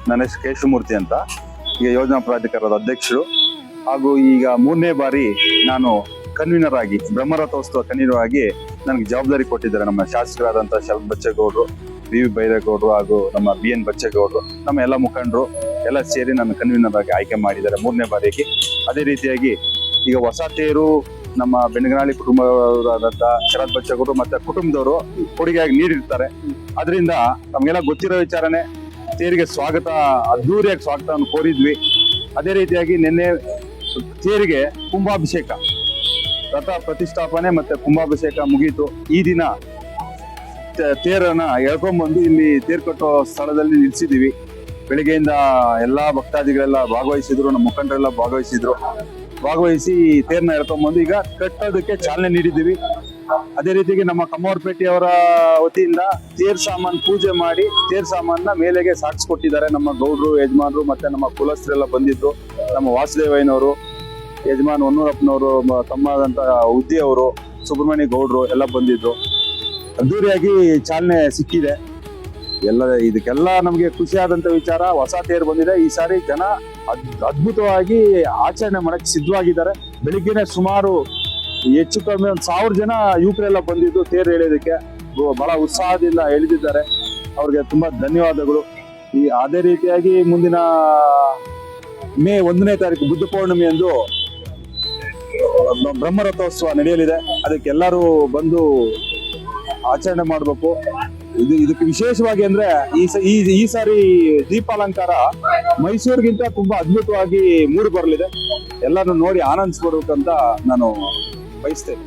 ನನ್ನ ಹೆಸರು ಕೇಶವಮೂರ್ತಿ ಅಂತ. ಈಗ ಯೋಜನಾ ಪ್ರಾಧಿಕಾರದ ಅಧ್ಯಕ್ಷರು ಹಾಗೂ ಈಗ 3ನೇ ಬಾರಿ ನಾನು ಕನ್ವೀನರ್ ಆಗಿ ಬ್ರಹ್ಮರಥೋತ್ಸವ ಕನ್ವೀನರ್ ಆಗಿ ನನಗೆ ಜವಾಬ್ದಾರಿ ಕೊಟ್ಟಿದ್ದಾರೆ ನಮ್ಮ ಶಾಸಕರಾದಂತಹ ಶರತ್ ಬಚ್ಚೇಗೌಡರು, ವಿ ಬೈರೇಗೌಡರು ಹಾಗೂ ನಮ್ಮ BN ಬಚ್ಚೇಗೌಡರು, ನಮ್ಮ ಎಲ್ಲ ಮುಖಂಡರು ಎಲ್ಲ ಸೇರಿ ನನ್ನ ಕನ್ವೀನರ್ ಆಗಿ ಆಯ್ಕೆ ಮಾಡಿದ್ದಾರೆ 3ನೇ ಬಾರಿಗೆ. ಅದೇ ರೀತಿಯಾಗಿ ಈಗ ಹೊಸ ತೇರು ನಮ್ಮ ಬೆನಗನಹಳ್ಳಿ ಕುಟುಂಬದವರಾದಂತಹ ಶರತ್ ಬಚ್ಚೇಗೌಡರು ಮತ್ತೆ ಕುಟುಂಬದವರು ಕೊಡುಗೆಯಾಗಿ ನೀಡಿರ್ತಾರೆ. ಅದರಿಂದ ನಮಗೆಲ್ಲ ಗೊತ್ತಿರೋ ವಿಚಾರನೆ, ತೇರಿಗೆ ಸ್ವಾಗತ, ಅದ್ದೂರಿಯಾಗಿ ಸ್ವಾಗತವನ್ನು ಕೋರಿದ್ವಿ. ಅದೇ ರೀತಿಯಾಗಿ ನಿನ್ನೆ ತೇರಿಗೆ ಕುಂಭಾಭಿಷೇಕ, ರಥ ಪ್ರತಿಷ್ಠಾಪನೆ ಮತ್ತೆ ಕುಂಭಾಭಿಷೇಕ ಮುಗೀತು. ಈ ದಿನ ತೇರನ್ನ ಎಳ್ಕೊಂಡ್ಬಂದು ಇಲ್ಲಿ ತೇರು ಕಟ್ಟೋ ಸ್ಥಳದಲ್ಲಿ ನಿಲ್ಸಿದೀವಿ. ಬೆಳಿಗ್ಗೆಯಿಂದ ಎಲ್ಲಾ ಭಕ್ತಾದಿಗಳೆಲ್ಲ ಭಾಗವಹಿಸಿದ್ರು, ನಮ್ಮ ಮುಖಂಡರೆಲ್ಲ ಭಾಗವಹಿಸಿ ತೇರ್ನ ಎಳ್ಕೊಂಡ್ಬಂದು ಈಗ ಕಟ್ಟೋದಕ್ಕೆ ಚಾಲನೆ ನೀಡಿದ್ದೀವಿ. ಅದೇ ರೀತಿಯಾಗಿ ನಮ್ಮ ಕಮ್ಮವರಪೇಟೆಯವರ ವತಿಯಿಂದ ತೇರ್ ಸಾಮಾನು ಪೂಜೆ ಮಾಡಿ ತೇರ್ ಸಾಮಾನ ಮೇಲೆಗೆ ಸಾಗಿಸ್ಕೊಟ್ಟಿದ್ದಾರೆ. ನಮ್ಮ ಗೌಡ್ರು, ಯಜಮಾನರು ಮತ್ತೆ ನಮ್ಮ ಕುಲಸ್ಥರೆಲ್ಲ ಬಂದಿದ್ರು. ನಮ್ಮ ವಾಸುದೇವಯ್ಯನವರು, ಯಜಮಾನ್ ಹೊನ್ನೂರಪ್ಪನವರು, ತಮ್ಮದಂತ ಉದ್ದಿ ಅವರು, ಸುಬ್ರಹ್ಮಣ್ಯ ಗೌಡ್ರು ಎಲ್ಲ ಬಂದಿದ್ರು. ಅದ್ದೂರಿಯಾಗಿ ಚಾಲನೆ ಸಿಕ್ಕಿದೆ. ಇದಕ್ಕೆಲ್ಲ ನಮ್ಗೆ ಖುಷಿಯಾದಂತ ವಿಚಾರ. ಹೊಸ ತೇರು ಬಂದಿದೆ. ಈ ಸಾರಿ ಜನ ಅದ್ಭುತವಾಗಿ ಆಚರಣೆ ಮಾಡಕ್ಕೆ ಸಿದ್ಧವಾಗಿದ್ದಾರೆ. ಬೆಳಿಗ್ಗೆನೆ ಸುಮಾರು ಹೆಚ್ಚು ಕಮ್ಮಿ 1000 ಜನ ಯುವಕರೆಲ್ಲ ಬಂದಿದ್ದು ತೇರು ಎಳೆಯೋದಕ್ಕೆ ಬಹಳ ಉತ್ಸಾಹದಿಂದ ಎಳೆದಿದ್ದಾರೆ. ಅವ್ರಿಗೆ ತುಂಬಾ ಧನ್ಯವಾದಗಳು. ಅದೇ ರೀತಿಯಾಗಿ ಮುಂದಿನ ಮೇ 1ನೇ ತಾರೀಕು ಬುದ್ಧ ಪೌರ್ಣಿಮೆ ಎಂದು ಬ್ರಹ್ಮರಥೋತ್ಸವ ನಡೆಯಲಿದೆ. ಅದಕ್ಕೆ ಎಲ್ಲರೂ ಬಂದು ಆಚರಣೆ ಮಾಡಬೇಕು. ಇದಕ್ಕೆ ವಿಶೇಷವಾಗಿ ಅಂದ್ರೆ ಈ ಸಾರಿ ದೀಪಾಲಂಕಾರ ಮೈಸೂರಿಗಿಂತ ತುಂಬಾ ಅದ್ಭುತವಾಗಿ ಮೂಡಿ ಬರಲಿದೆ. ಎಲ್ಲಾನು ನೋಡಿ ಆನಂದಿಸ್ಕೊಡ್ಬೇಕಂತ ನಾನು ಬಯಸ್ತೇನೆ.